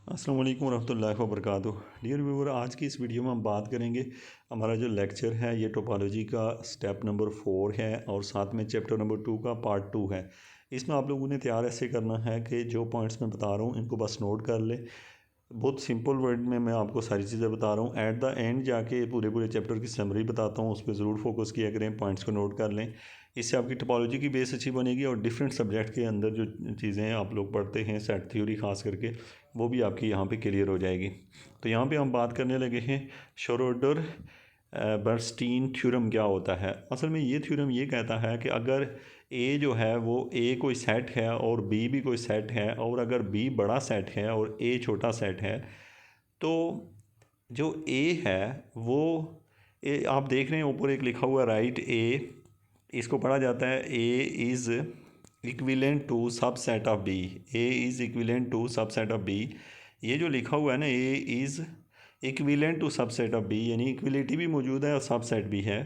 अस्सलाम वालेकुम रहमतुल्लाहि व बरकातुहू। डियर व्यूवर, आज की इस वीडियो में हम बात करेंगे। हमारा जो लेक्चर है ये टोपोलॉजी का स्टेप नंबर 4 है और साथ में चैप्टर नंबर 2 का पार्ट 2 है। इसमें आप लोगों ने तैयार ऐसे करना है कि जो पॉइंट्स मैं बता रहा हूँ इनको बस नोट कर ले। बहुत सिंपल वर्ड में मैं आपको सारी चीज़ें बता रहा हूँ। एट द एंड जाके पूरे चैप्टर की समरी बताता हूँ, उस पर ज़रूर फोकस किया करें, पॉइंट्स को नोट कर लें। इससे आपकी टोपोलॉजी की बेस अच्छी बनेगी और डिफरेंट सब्जेक्ट के अंदर जो चीज़ें आप लोग पढ़ते हैं सेट थ्योरी ख़ास करके, वो भी आपकी यहाँ पे क्लियर हो जाएगी। तो यहाँ पे हम बात करने लगे हैं श्रोडिंगर बर्नस्टीन थ्योरम क्या होता है। असल में ये थ्योरम ये कहता है कि अगर ए जो है वो ए कोई सेट है और बी भी कोई सेट है, और अगर बी बड़ा सेट है और ए छोटा सेट है, तो जो ए है वो आप देख रहे हैं ऊपर एक लिखा हुआ राइट ए, इसको पढ़ा जाता है A is equivalent to subset of B. A is equivalent to subset of B. ये जो लिखा हुआ है ना, A is equivalent to subset of B, यानी इक्विलिटी भी मौजूद है और सबसेट भी है,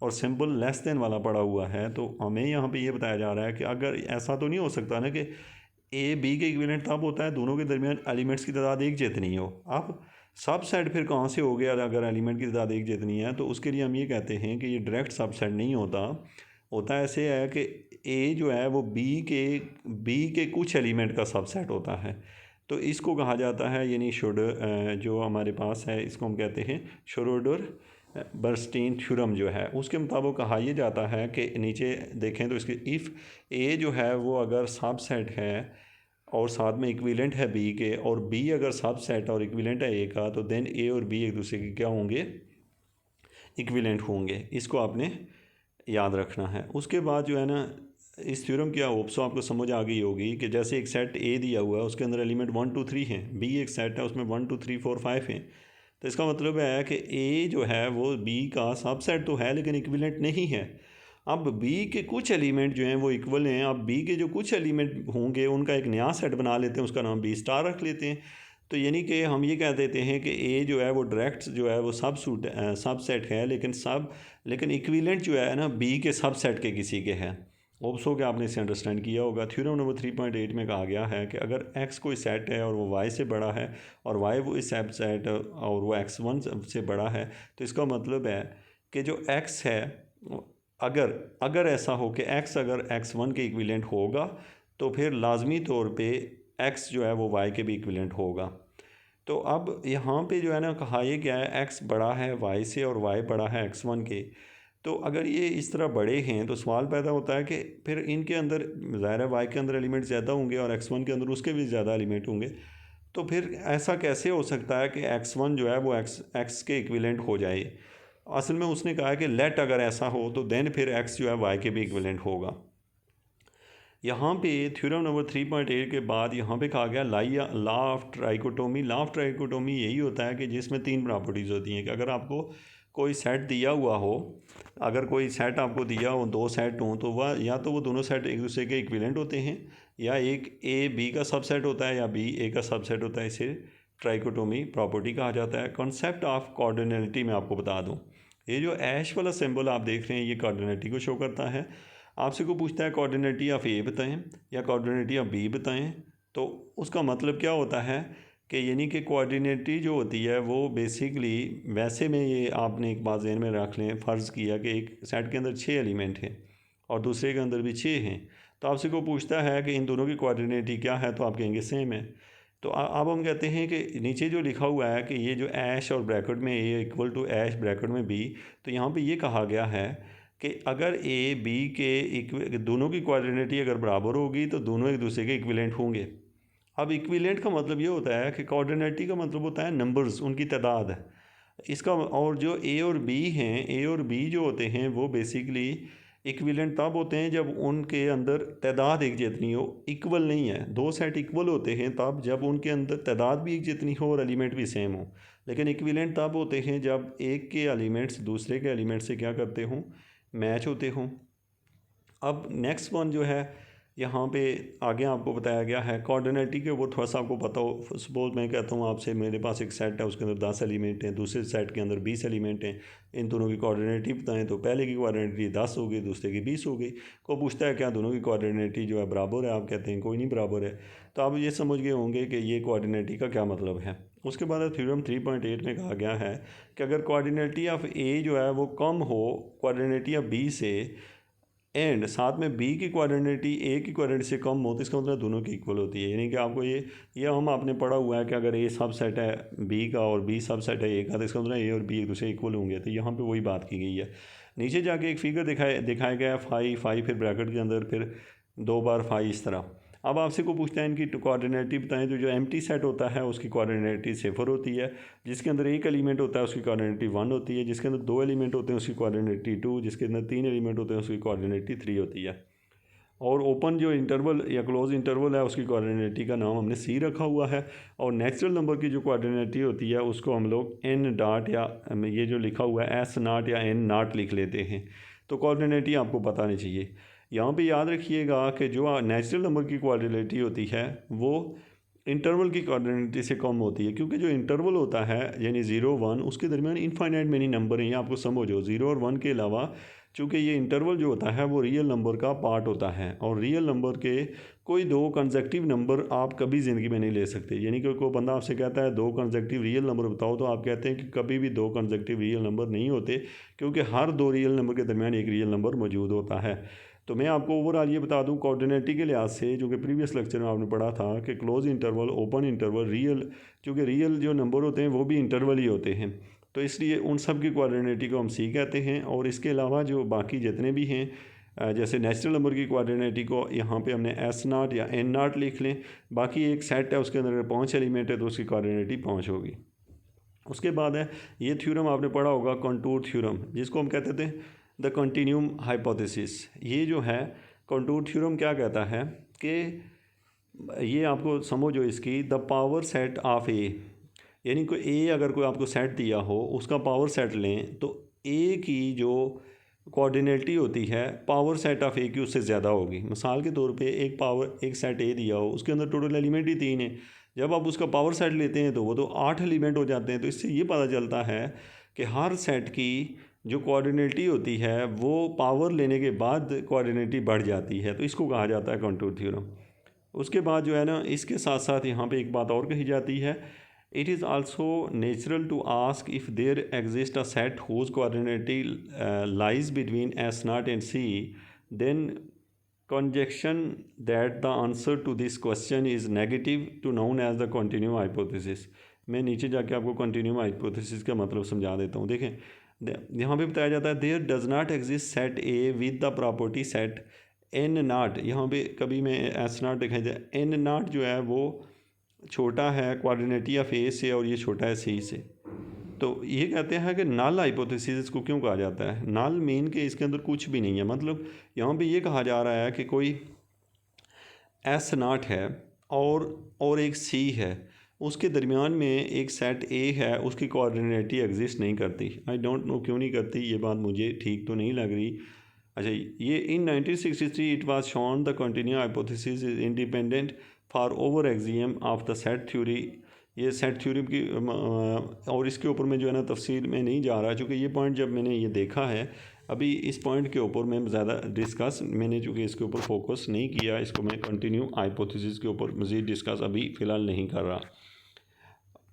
और सिंबल लेस देन वाला पड़ा हुआ है। तो हमें यहाँ पे ये बताया जा रहा है कि अगर ऐसा तो नहीं हो सकता ना कि ए बी के इक्विवेलेंट तब होता है दोनों के दरमियान एलिमेंट्स की तादाद एक जितनी हो। अब सबसेट फिर कहाँ से हो गया अगर एलिमेंट की तादाद एक जितनी है? तो उसके लिए हम ये कहते हैं कि ये डायरेक्ट सबसेट नहीं होता। होता ऐसे है कि ए जो है वो बी के कुछ एलिमेंट का सबसेट होता है। तो इसको कहा जाता है, यानी जो हमारे पास है इसको हम कहते हैं श्रोडिंगर बर्नस्टीन थ्योरम जो है। उसके मुताबिक कहा यह जाता है कि नीचे देखें तो इसके इफ़ ए जो है वो अगर सबसेट है और साथ में इक्विवेलेंट है बी के, और बी अगर सबसेट और इक्विवेलेंट है ए का, तो देन ए और बी एक दूसरे के क्या होंगे? इक्विवेलेंट होंगे। इसको आपने याद रखना है। उसके बाद जो है ना, इस थ्योरम की होप्स आपको समझ आ गई होगी कि जैसे एक सेट ए दिया हुआ है, उसके अंदर एलिमेंट 1 2 3 हैं, बी एक सेट है उसमें 1 2 3 4 5 हैं। तो इसका मतलब है कि ए जो है वो बी का सबसेट तो है लेकिन इक्विवेलेंट नहीं है। अब बी के कुछ एलिमेंट जो हैं वो इक्वल हैं। अब बी के जो कुछ एलिमेंट होंगे उनका एक नया सेट बना लेते हैं, उसका नाम बी स्टार रख लेते हैं। तो यानी कि हम ये कह देते हैं कि ए जो है वो डायरेक्ट जो है वो सबसेट है, लेकिन इक्विवेलेंट जो है ना बी के सबसेट के किसी के है। होप्स हो कि आपने इसे अंडरस्टैंड किया होगा। थ्योरम नंबर 3.8 में कहा गया है कि अगर एक्स कोई सेट है और वो वाई से बड़ा है, और वाई वो इस सबसेट और वो x1 से बड़ा है, तो इसका मतलब है कि जो x है, अगर अगर ऐसा हो कि x अगर x1 के इक्विवेलेंट होगा, तो फिर लाजमी तौर पे x जो है वो y के भी इक्विवेलेंट होगा। तो अब यहाँ पे जो है ना कहा ये क्या है, x बड़ा है y से और y बड़ा है x1 के। तो अगर ये इस तरह बड़े हैं तो सवाल पैदा होता है कि फिर इनके अंदर ज़ाहिर है y के अंदर एलिमेंट ज़्यादा होंगे और x1 के अंदर उसके भी ज़्यादा एलिमेंट होंगे। तो फिर ऐसा कैसे हो सकता है कि x1 जो है वो x के इक्विवेलेंट हो जाए? असल में उसने कहा है कि लेट अगर ऐसा हो तो देन फिर x जो है y के भी इक्विवेलेंट होगा। यहाँ पे थ्योरम नंबर 3.8 के बाद यहाँ पे कहा गया law of trichotomy. Law of trichotomy यही होता है कि जिसमें 3 प्रॉपर्टीज़ होती हैं कि अगर आपको कोई सेट दिया हुआ हो, अगर कोई सेट आपको दिया हो, 2 सेट हों, तो वह या तो वो दोनों सेट एक दूसरे के इक्विवेलेंट होते हैं, या एक ए बी का सबसेट होता है या बी ए का सबसेट होता है। इसे ट्राइकोटोमी प्रॉपर्टी कहा जाता है। कॉन्सेप्ट ऑफ कार्डिनलिटी में आपको बता दूँ, ये जो ऐश वाला सिंबल आप देख रहे हैं ये कार्डिनलिटी को शो करता है। आपसे को पूछता है कोऑर्डिनेटी ऑफ ए बताएं या कोऑर्डिनेटी ऑफ बी बताएं, तो उसका मतलब क्या होता है कि यानी कि कोऑर्डिनेटी जो होती है वो बेसिकली, वैसे में ये आपने एक बात ज़हन में रख लें, फ़र्ज़ किया कि एक सेट के अंदर 6 एलिमेंट हैं और दूसरे के अंदर भी 6 हैं, तो आपसे को पूछता है कि इन दोनों की कोऑर्डिनेटी क्या है, तो आप कहेंगे सेम है। तो अब हम कहते हैं कि नीचे जो लिखा हुआ है कि ये जो ऐश और ब्रैकेट में ए इक्वल टू ऐश ब्रैकेट में बी, तो यहाँ पे ये कहा गया है कि अगर ए बी के दोनों की कोऑर्डिनेटी अगर बराबर होगी तो दोनों एक दूसरे के इक्विवेलेंट होंगे। अब इक्विवेलेंट का मतलब ये होता है कि कोऑर्डिनेटी का मतलब होता है नंबर्स, उनकी तादाद है इसका। और जो ए और बी हैं, ए और बी जो होते हैं वो बेसिकली इक्विवेलेंट तब होते हैं जब उनके अंदर तादाद एक जितनी हो। इक्वल नहीं है, 2 सेट इक्वल होते हैं तब जब उनके अंदर तादाद भी एक जितनी हो और एलिमेंट भी सेम हो। लेकिन इक्विवेलेंट तब होते हैं जब एक के एलिमेंट्स दूसरे के एलिमेंट से क्या करते हों? मैच होते हों। अब नेक्स्ट वन जो है यहाँ पे आगे आपको बताया गया है कोऑर्डिनेटी के ऊपर थोड़ा सा आपको पता हो। सपोज मैं कहता हूँ आपसे मेरे पास एक सेट है, उसके अंदर 10 एलिमेंट हैं, दूसरे सेट के अंदर 20 एलिमेंट हैं, इन दोनों की कोऑर्डिनेटी बताएं तो पहले की कोऑर्डिनेटी 10 हो गई, दूसरे की 20 हो गई। को पूछता है क्या दोनों की कोऑर्डिनेटी जो है बराबर है, आप कहते हैं कोई नहीं बराबर है। तो आप ये समझ गए होंगे कि ये कोऑर्डिनेटी का क्या मतलब है। उसके बाद थ्योरम 3.8 में कहा गया है कि अगर कोऑर्डिनेटी ऑफ ए जो है वो कम हो कोऑर्डिनेटी ऑफ बी से, एंड साथ में बी की कोऑर्डिनेटी ए की कोऑर्डिनेटी से कम हो, तो इसका मतलब दोनों की इक्वल होती है। यानी कि आपको ये हम आपने पढ़ा हुआ है कि अगर ए सब सेट है बी का और बी सब सेट है ए का, तो इसका मतलब ए और बी एक दूसरे इक्वल होंगे। तो यहाँ पे वही बात की गई है। नीचे जाके एक फिगर दिखाया गया है फाइव फिर ब्रैकेट के अंदर फिर 2 बार 5 इस तरह। अब आपसे को पूछता है इनकी कोऑर्डिनेटी बताएं, तो जो एम्प्टी सेट होता है उसकी कोऑर्डिनेटी 0 होती है, जिसके अंदर एक एलिमेंट होता है उसकी कोऑर्डिनेटी 1 होती है, जिसके अंदर 2 एलिमेंट होते हैं उसकी कोऑर्डिनेटी 2, जिसके अंदर 3 एलिमेंट होते हैं उसकी कोऑर्डिनेटी 3 होती है। और ओपन जो इंटरवल या क्लोज इंटरवल है उसकी कोऑर्डिनेटी का नाम हमने सी रखा हुआ है। और नेचुरल नंबर की जो कोऑर्डिनेटी होती है उसको हम लोग एन डॉट या ये जो लिखा हुआ है एस नॉट या एन नॉट लिख लेते हैं। तो कोऑर्डिनेटी आपको पता नहीं चाहिए। यहाँ पे याद रखिएगा कि जो नेचुरल नंबर की कोऑर्डिनेटी होती है वो इंटरवल की कोऑर्डिनेटी से कम होती है, क्योंकि जो इंटरवल होता है यानी 0 1 उसके दरमियान इनफाइनाइट मेनी नंबर हैं। ये आपको समझो 0 और 1 के अलावा चूँकि ये इंटरवल जो होता है वो रियल नंबर का पार्ट होता है, और रियल नंबर के कोई 2 कंसेक्टिव नंबर आप कभी ज़िंदगी में नहीं ले सकते। यानी कि कोई बंदा आपसे कहता है 2 कंसेक्टिव रियल नंबर बताओ, तो आप कहते हैं कि कभी भी 2 कंसेक्टिव रियल नंबर नहीं होते, क्योंकि हर 2 रियल नंबर के दरमियान एक रियल नंबर मौजूद होता है। तो मैं आपको ओवरऑल ये बता दूं कोऑर्डिनेटी के लिहाज से, जो कि प्रीवियस लेक्चर में आपने पढ़ा था कि close interval, open interval, real, चूँकि रियल जो नंबर होते हैं वो भी इंटरवल ही होते हैं, तो इसलिए उन सब की कोऑर्डिनेटी को हम सी कहते हैं। और इसके अलावा जो बाकी जितने भी हैं जैसे नेचुरल नंबर की कोऑर्डिनेटी को यहाँ पे हमने एस नॉट या एन नॉट लिख लें। बाकी एक सेट है उसके अंदर अगर 5 एलिमेंट है तो उसकी कोऑर्डिनेटी 5 होगी। उसके बाद है ये थ्योरम आपने पढ़ा होगा कंटूर थ्योरम, जिसको हम कहते थे द कंटिन्यूम हाइपोथेसिस। ये जो है कंटूर थ्योरम क्या कहता है कि ये आपको समझो इसकी द पावर सेट ऑफ ए, यानी कोई ए अगर कोई आपको सेट दिया हो उसका पावर सेट लें तो ए की जो कोऑर्डिनेटी होती है पावर सेट ऑफ ए की उससे ज़्यादा होगी। मिसाल के तौर पे एक सेट ए दिया हो उसके अंदर टोटल एलिमेंट ही 3 है, जब आप उसका पावर सेट लेते हैं तो वो तो 8 एलिमेंट हो जाते हैं। तो इससे ये पता चलता है कि हर सेट की जो कोऑर्डिनेटी होती है वो पावर लेने के बाद कोऑर्डिनेटी बढ़ जाती है, तो इसको कहा जाता है कंटूर थ्योरम। उसके बाद जो है ना इसके साथ साथ यहाँ पे एक बात और कही जाती है, it is also natural to ask if there exist a set whose coordinate lies between S naught and C, then conjunction that the answer to this question is negative to known as the continuum hypothesis। मैं नीचे जाके आपको continuum hypothesis का मतलब समझा देता हूँ। देखें यहाँ पे बताया जाता है there does not exist set A with the property set N naught. यहाँ पे कभी मैं एस नाट दिखाई दे, एन नाट जो है वो छोटा है कोऑर्डिनेटी ऑफ ए से और ये छोटा है सी से। तो ये कहते हैं कि नल हाइपोथेसिस इसको क्यों कहा जाता है। नल मीन के इसके अंदर कुछ भी नहीं है, मतलब यहाँ पे ये कहा जा रहा है कि कोई एस नॉट है और एक सी है, उसके दरमियान में एक सेट ए है, उसकी कोऑर्डिनेटी एग्जिस्ट नहीं करती। आई डोंट नो क्यों नहीं करती, ये बात मुझे ठीक तो नहीं लग रही। अच्छा, ये इन 1963 it was shown the continue hypothesis is independent for over axiom of the set theory. ये सेट थ्योरी की और इसके ऊपर मैं जो है ना तफसील में नहीं जा रहा, चूँकि ये पॉइंट जब मैंने ये देखा है अभी इस पॉइंट के ऊपर मैं ज़्यादा मैंने चूँकि इसके ऊपर फोकस नहीं किया, इसको मैं कंटिन्यू हाइपोथेसिस के ऊपर मज़ीद डिस्कस अभी फ़िलहाल नहीं कर रहा।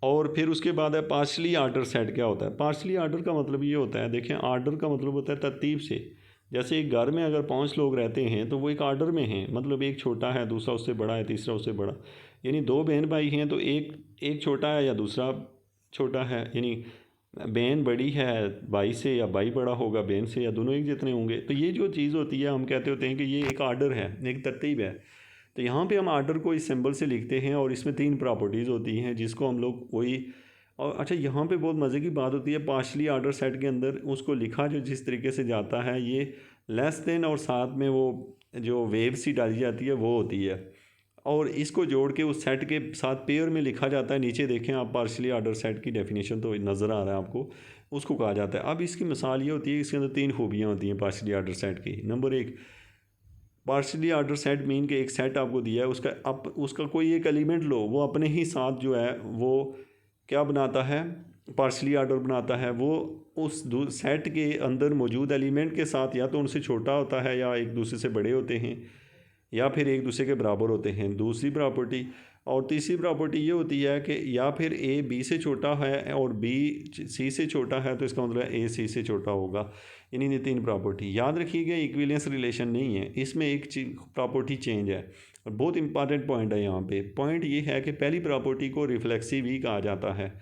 और फिर उसके बाद है पार्शली आर्डर सेट। क्या होता है पार्शली आर्डर का मतलब ये होता है, देखें आर्डर का मतलब होता है तरतीब से। जैसे एक घर में अगर 5 लोग रहते हैं तो वो एक आर्डर में हैं, मतलब एक छोटा है, दूसरा उससे बड़ा है, तीसरा उससे बड़ा। यानी 2 बहन भाई हैं तो एक छोटा है या दूसरा छोटा है, यानी बहन बड़ी है भाई से या भाई बड़ा होगा बहन से, या दोनों एक जितने होंगे। तो ये जो चीज़ होती है हम कहते होते हैं कि ये एक आर्डर है, एक तरतीब है। तो यहाँ पे हम आर्डर को इस सिंबल से लिखते हैं और इसमें 3 प्रॉपर्टीज़ होती हैं जिसको हम लोग वही। और अच्छा, यहाँ पे बहुत मज़े की बात होती है, पार्शली आर्डर सेट के अंदर उसको लिखा जो जिस तरीके से जाता है ये लेस देन और साथ में वो जो वेव सी डाली जाती है वो होती है, और इसको जोड़ के उस सेट के साथ पेयर में लिखा जाता है। नीचे देखें आप पार्शली आर्डर सेट की डेफिनेशन तो नज़र आ रहा है आपको, उसको कहा जाता है। अब इसकी मिसाल ये होती है, इसके अंदर 3 खूबियाँ होती हैं पार्शली आर्डर सेट की। Number 1, partially order set mean के एक सेट आपको दिया है, उसका कोई एक एलिमेंट लो, वो अपने ही साथ जो है वो क्या बनाता है, पार्शियली ऑर्डर बनाता है। वो उस सेट के अंदर मौजूद एलिमेंट के साथ या तो उनसे छोटा होता है या एक दूसरे से बड़े होते हैं या फिर एक दूसरे के बराबर होते हैं, दूसरी प्रॉपर्टी। और तीसरी प्रॉपर्टी ये होती है कि या फिर ए बी से छोटा है और बी सी से छोटा है, तो इसका मतलब ए सी से छोटा होगा। इन्हीं तीन प्रॉपर्टी याद रखिएगा, इक्विवेलेंस रिलेशन नहीं है, इसमें एक प्रॉपर्टी चेंज है। और बहुत इंपॉर्टेंट पॉइंट है यहाँ पे, पॉइंट ये है कि पहली प्रॉपर्टी को रिफ्लेक्सिव ही कहा जाता है,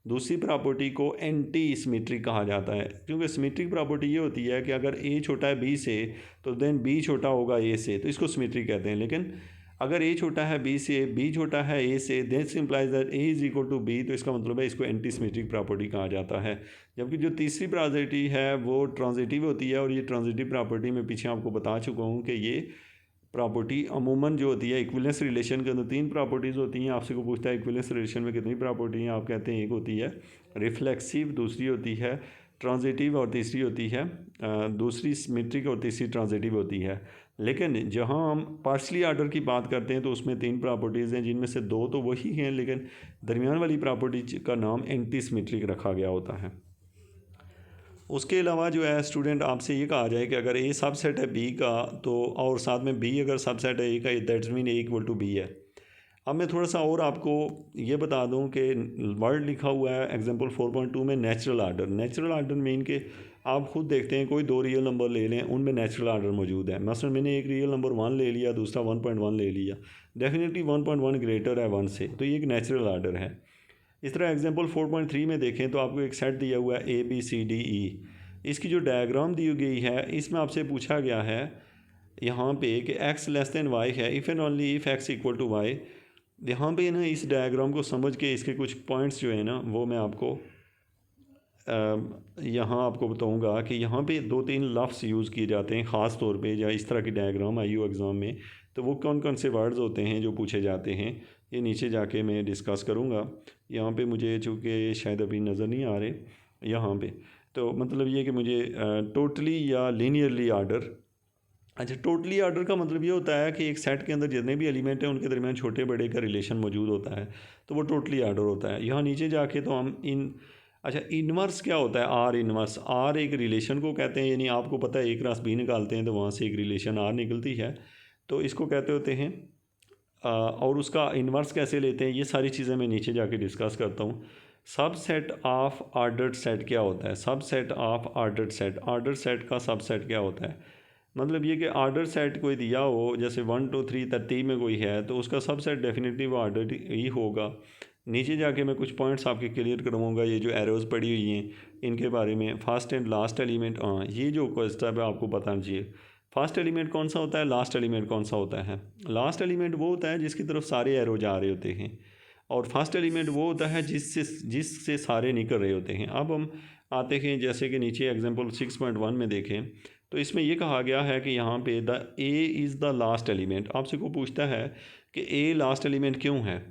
दूसरी प्रॉपर्टी को एंटी सिमेट्रिक कहा जाता है। क्योंकि सिमेट्रिक प्रॉपर्टी ये होती है कि अगर ए छोटा है बी से तो देन बी छोटा होगा ए से, तो इसको सिमेट्रिक कहते हैं। लेकिन अगर ए छोटा है बी से, बी छोटा है ए से, this implies that A is equal to B, तो इसका मतलब है इसको एंटी सिमेट्रिक प्रॉपर्टी कहा जाता है। जबकि जो तीसरी प्रॉपर्टी है वो ट्रांजिटिव होती है, और ये ट्रांजिटिव प्रॉपर्टी मैं पीछे आपको बता चुका हूँ कि ये प्रॉपर्टी अमूमन जो होती है इक्विवेलेंस रिलेशन के अंदर तीन प्रॉपर्टीज़ होती हैं। आपसे को पूछता है इक्विवेलेंस रिलेशन में कितनी प्रॉपर्टी हैं, आप कहते हैं एक होती है रिफ्लेक्सिव, दूसरी होती है ट्रांजिटिव और तीसरी होती है दूसरी सिमेट्रिक और तीसरी ट्रांजिटिव होती है। लेकिन जहां हम पार्शियली ऑर्डर की बात करते हैं तो उसमें तीन प्रॉपर्टीज़ हैं, जिनमें से दो तो वही हैं, लेकिन दरमियान वाली प्रॉपर्टी का नाम एंटी सिमेट्रिक रखा गया होता है। उसके अलावा जो है स्टूडेंट, आपसे ये कहा जाए कि अगर ए सबसेट है बी का, तो और साथ में बी अगर सबसेट है ए का, that's mean A equal to B है। अब मैं थोड़ा सा और आपको ये बता दूं कि वर्ड लिखा हुआ है एग्जांपल 4.2 में natural order. Natural order mean के आप खुद देखते हैं, कोई दो रियल नंबर ले लें, उनमें नेचुरल ऑर्डर मौजूद है। मसलन मैंने एक रियल नंबर 1 ले लिया, दूसरा 1.1 ले लिया, डेफिनेटली 1.1 ग्रेटर है 1 से, तो ये एक नेचुरल ऑर्डर है। इस तरह एग्जांपल 4.3 में देखें तो आपको एक सेट दिया हुआ है ABCDE। इसकी जो डायग्राम दी गई है इसमें आपसे पूछा गया है यहाँ पे कि x लेस दैन वाई है, if and only if x equal to Y. यहाँ पे ना इस डायग्राम को समझ के इसके कुछ पॉइंट्स जो है ना वो मैं आपको यहाँ आपको बताऊँगा कि यहाँ पे 2-3 लफ्ज़ यूज़ किए जाते हैं ख़ास तौर पे, या इस तरह की डायग्राम आई हो एग्ज़ाम में, तो वो कौन कौन से वर्ड्स होते हैं जो पूछे जाते हैं, ये नीचे जाके मैं डिस्कस करूँगा। यहाँ पे मुझे चूँकि शायद अभी नज़र नहीं आ रहे यहाँ पे, तो मतलब ये कि मुझे टोटली या लीनियरली ऑर्डर। अच्छा, टोटली ऑर्डर का मतलब ये होता है कि एक सेट के अंदर जितने भी एलिमेंट हैं उनके दरमियान छोटे बड़े का रिलेशन मौजूद होता है, तो वो टोटली ऑर्डर होता है। यहाँ नीचे जाके तो हम अच्छा, इन्वर्स क्या होता है, आर इन्वर्स। आर एक रिलेशन को कहते हैं, यानी आपको पता है A क्रॉस B निकालते हैं तो वहाँ से एक रिलेशन आर निकलती है, तो इसको कहते होते हैं। और उसका इन्वर्स कैसे लेते हैं, ये सारी चीज़ें मैं नीचे जाके डिस्कस करता हूँ। सबसेट ऑफ ऑर्डर्ड सेट क्या होता है, subset of ordered set, ordered set का सबसेट क्या होता है, मतलब ये कि ऑर्डर सेट कोई दिया हो, जैसे 1 2 3 तरतीब में कोई है, तो उसका सबसेट डेफिनेटली वो ऑर्डर ही होगा। नीचे जाके मैं कुछ पॉइंट्स आपके क्लियर करवाऊँगा, ये जो एरोज़ पड़ी हुई हैं इनके बारे में। फर्स्ट एंड लास्ट एलिमेंट, हाँ ये जो क्वेश्चन है आपको बताना चाहिए, फर्स्ट एलिमेंट कौन सा होता है, लास्ट एलिमेंट कौन सा होता है। लास्ट एलिमेंट वो होता है जिसकी तरफ सारे एरो जा रहे होते हैं, और फर्स्ट एलिमेंट वो होता है जिससे सारे निकल रहे होते हैं। अब हम आते हैं जैसे कि नीचे एग्जांपल 6.1 में देखें तो इसमें यह कहा गया है कि यहाँ पे the A is the last element. आपसे को पूछता है कि ए लास्ट एलिमेंट क्यों है,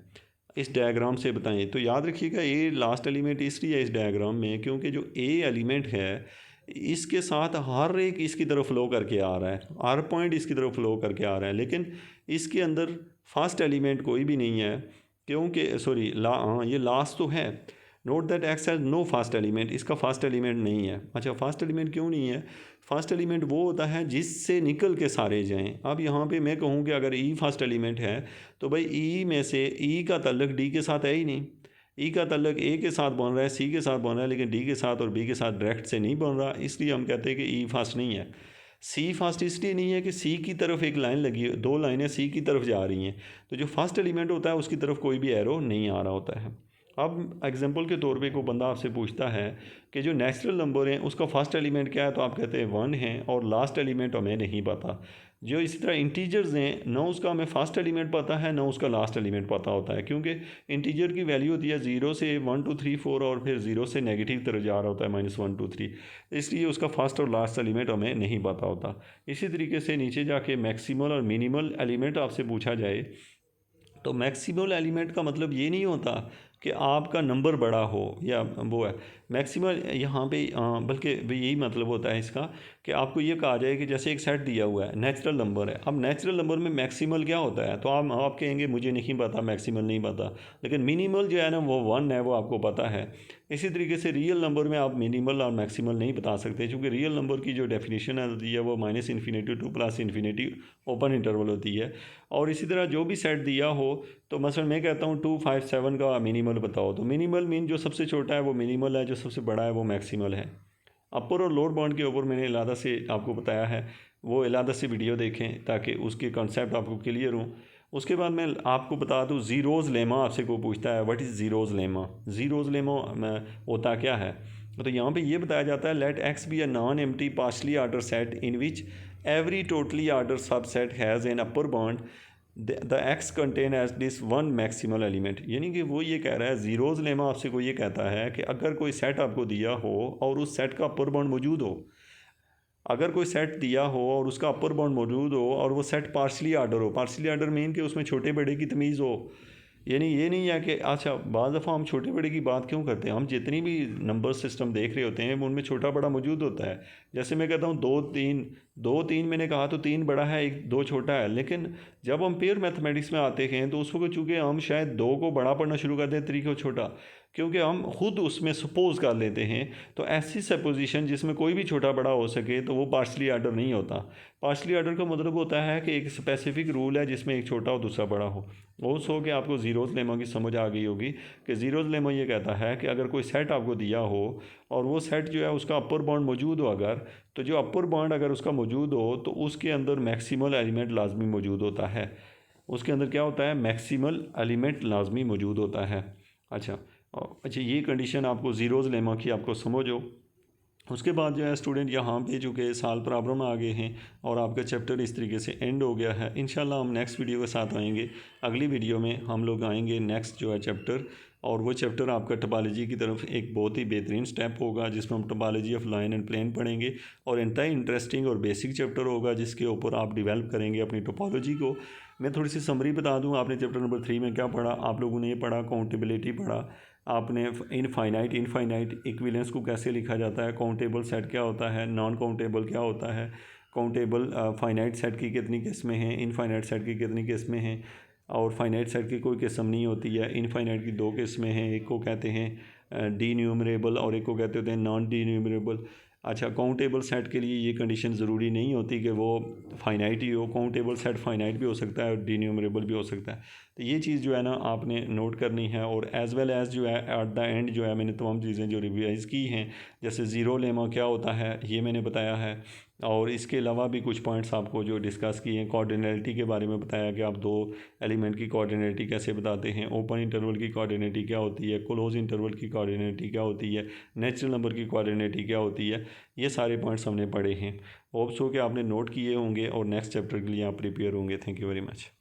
इस डायग्राम से बताएं। तो याद रखिएगा ए लास्ट एलिमेंट इसलिए है इस डायग्राम में क्योंकि जो ए एलिमेंट है इसके साथ हर एक इसकी तरफ फ्लो करके आ रहा है, हर पॉइंट इसकी तरफ फ्लो करके आ रहा है, लेकिन इसके अंदर फर्स्ट एलिमेंट कोई भी नहीं है, क्योंकि सॉरी ये लास्ट तो है। Note that X has no first element, इसका फर्स्ट एलिमेंट नहीं है। अच्छा, फर्स्ट एलिमेंट क्यों नहीं है, फर्स्ट एलिमेंट वो होता है जिससे निकल के सारे जाएं। अब यहाँ पे मैं कहूँ कि अगर ई फर्स्ट एलिमेंट है तो भाई ई में से ई का ताल्लुक डी के साथ है ही नहीं, ई का ताल्लुक ए के साथ बन रहा है, सी के साथ बन रहा है, लेकिन डी के साथ और बी के साथ डायरेक्ट से नहीं बन रहा, इसलिए हम कहते हैं कि ई फर्स्ट नहीं है। सी फर्स्ट इसलिए नहीं है कि सी की तरफ एक लाइन लगी, दो लाइनें सी की तरफ जा रही हैं, तो जो फर्स्ट एलिमेंट होता है उसकी तरफ कोई भी एरो नहीं आ रहा होता है। अब एग्जांपल के तौर पे कोई बंदा आपसे पूछता है कि जो नेचुरल नंबर है उसका फर्स्ट एलिमेंट क्या है, तो आप कहते हैं 1 है, और लास्ट एलिमेंट हमें नहीं पता। जो इसी तरह इंटीजर्स हैं, ना उसका हमें फर्स्ट एलिमेंट पता है ना उसका लास्ट एलिमेंट पता होता है, क्योंकि इंटीजर की वैल्यू होती है 0 से 1 2 3 4 और फिर 0 से नेगेटिव तरफ जा रहा होता है -1 2 3, इसलिए उसका फर्स्ट और लास्ट एलिमेंट हमें नहीं पता होता। इसी तरीके से नीचे जाके मैक्सिमल और मिनिमल एलिमेंट आपसे पूछा जाए तो मैक्सिमल एलिमेंट का मतलब ये नहीं होता कि आपका नंबर बड़ा हो या वो है मैक्सिमल यहाँ पे, बल्कि यही मतलब होता है इसका कि आपको ये कहा जाए कि जैसे एक सेट दिया हुआ है, नेचुरल नंबर है। अब नेचुरल नंबर में मैक्सिमल क्या होता है, तो आप कहेंगे मुझे नहीं पता, मैक्सिमल नहीं पता, लेकिन मिनिमल जो है ना वो 1 है, वो आपको पता है। इसी तरीके से रियल नंबर में आप मिनिमल और मैक्सिमल नहीं बता सकते, क्योंकि रियल नंबर की जो डेफिनेशन होती है वो -∞ टू +∞ ओपन इंटरवल होती है। और इसी तरह जो भी सेट दिया हो, तो मसलन मैं कहता हूँ 257 का मिनिमल बताओ, तो मिनिमल मीन जो सबसे छोटा है वो मिनिमल है, जो सबसे बड़ा है वो मैक्सिमल है। अपर और लोअर बाउंड के ऊपर मैंने इलादा से आपको बताया है, वो इलादा से वीडियो देखें ताकि उसके कॉन्सेप्ट आपको क्लियर हों। उसके बाद मैं आपको बता दूँ ज़ीरोज़ लेमा आपसे को पूछता है, what is zeros lemma. Zeros lemma होता क्या है, तो यहाँ पे ये बताया जाता है let X be a non empty partially order set in which every totally order subset has an upper bound the X contain as this one maximal element. यानी कि वो ये कह रहा है, ज़ीरोज़ लेमा आपसे को ये कहता है कि अगर कोई सेट आपको दिया हो और उस सेट का अपर बाउंड मौजूद हो, अगर कोई सेट दिया हो और उसका अपर बाउंड मौजूद हो और वो सेट पार्शली आर्डर हो, पार्शली आर्डर मीन कि उसमें छोटे बड़े की तमीज़ हो। यानी ये नहीं है कि अच्छा बाज़ दफ़ा हम छोटे बड़े की बात क्यों करते हैं, हम जितनी भी नंबर सिस्टम देख रहे होते हैं उनमें छोटा बड़ा मौजूद होता है। जैसे मैं कहता हूँ 2 3 मैंने कहा तो 3 बड़ा है, 2 छोटा है, लेकिन जब हम पेयर मैथमेटिक्स में आते हैं तो उस वक्त चूँकि हम शायद 2 को बड़ा पढ़ना शुरू कर दें, 3 को छोटा, क्योंकि हम खुद उसमें सपोज कर लेते हैं। तो ऐसी सपोजिशन जिसमें कोई भी छोटा बड़ा हो सके तो वो पार्शली आर्डर नहीं होता। पार्शली आर्डर का मतलब होता है कि एक स्पेसिफिक रूल है जिसमें एक छोटा और दूसरा बड़ा हो। वो सो कि आपको ज़ीरोज़ लेमा की समझ आ गई होगी कि ज़ीरोज़ लेमा ये कहता है कि अगर कोई सेट आपको दिया हो और वो सेट जो है उसका अपर बाउंड मौजूद हो, अगर तो जो अपर बाउंड अगर उसका मौजूद हो तो उसके अंदर मैक्सिमल एलिमेंट लाजमी मौजूद होता है। उसके अंदर क्या होता है, मैक्सिमल एलिमेंट लाजमी मौजूद होता है। अच्छा ये कंडीशन आपको ज़ीरोज़ लेमा की आपको समझ हो। उसके बाद जो है स्टूडेंट यहाँ पे चूँकि साल प्रॉब्लम आ गए हैं और आपका चैप्टर इस तरीके से एंड हो गया है। इंशाल्लाह हम नेक्स्ट वीडियो के साथ आएंगे। अगली वीडियो में हम लोग आएंगे नेक्स्ट जो है चैप्टर, और वो चैप्टर आपका टोपोलॉजी की तरफ एक बहुत ही बेहतरीन स्टेप होगा जिसमें हम topology of line and plane पढ़ेंगे, और इंतहाई इंटरेस्टिंग और बेसिक चैप्टर होगा जिसके ऊपर आप डिवेल्प करेंगे अपनी टोपोलॉजी को। मैं थोड़ी सी समरी बता दूँ, आपने चैप्टर नंबर 3 में क्या पढ़ा, आप लोगों ने ये पढ़ा काउंटेबिलिटी पढ़ा, आपने इनफाइनाइट इक्विलेंस को कैसे लिखा जाता है, काउंटेबल सेट क्या होता है, नॉन काउंटेबल क्या होता है, काउंटेबल फाइनाइट सेट की कितनी किस्में हैं, इनफाइनाइट सेट की कितनी किस्में हैं, और फाइनाइट सेट की कोई किस्म नहीं होती है। इनफाइनाइट की 2 किस्में हैं, एक को कहते हैं डी न्यूमरेबल और एक को कहते होते हैं नॉन डी न्यूमरेबल। अच्छा, काउंटेबल सेट के लिए ये कंडीशन ज़रूरी नहीं होती कि वो फाइनाइट ही हो, काउंटेबल सेट फाइनाइट भी हो सकता है और डी न्यूमरेबल भी हो सकता है। तो ये चीज़ जो है ना आपने नोट करनी है, और एज़ वेल एज़ जो है एट द एंड जो है मैंने तमाम चीज़ें जो रिवाइज़ की हैं, जैसे ज़ीरो लेमा क्या होता है ये मैंने बताया है, और इसके अलावा भी कुछ पॉइंट्स आपको जो डिस्कस किए हैं, कोऑर्डिनेलिटी के बारे में बताया कि आप 2 एलिमेंट की कोऑर्डिनेलिटी कैसे बताते हैं, ओपन इंटरवल की कोऑर्डिनेलिटी क्या होती है, क्लोज इंटरवल की कोऑर्डिनेलिटी क्या होती है, नेचुरल नंबर की कोऑर्डिनेलिटी क्या होती है, ये सारे पॉइंट्स हमने पढ़े हैं। होप्स हो कि आपने नोट किए होंगे और नेक्स्ट चैप्टर के लिए आप प्रिपेयर होंगे। Thank you very much.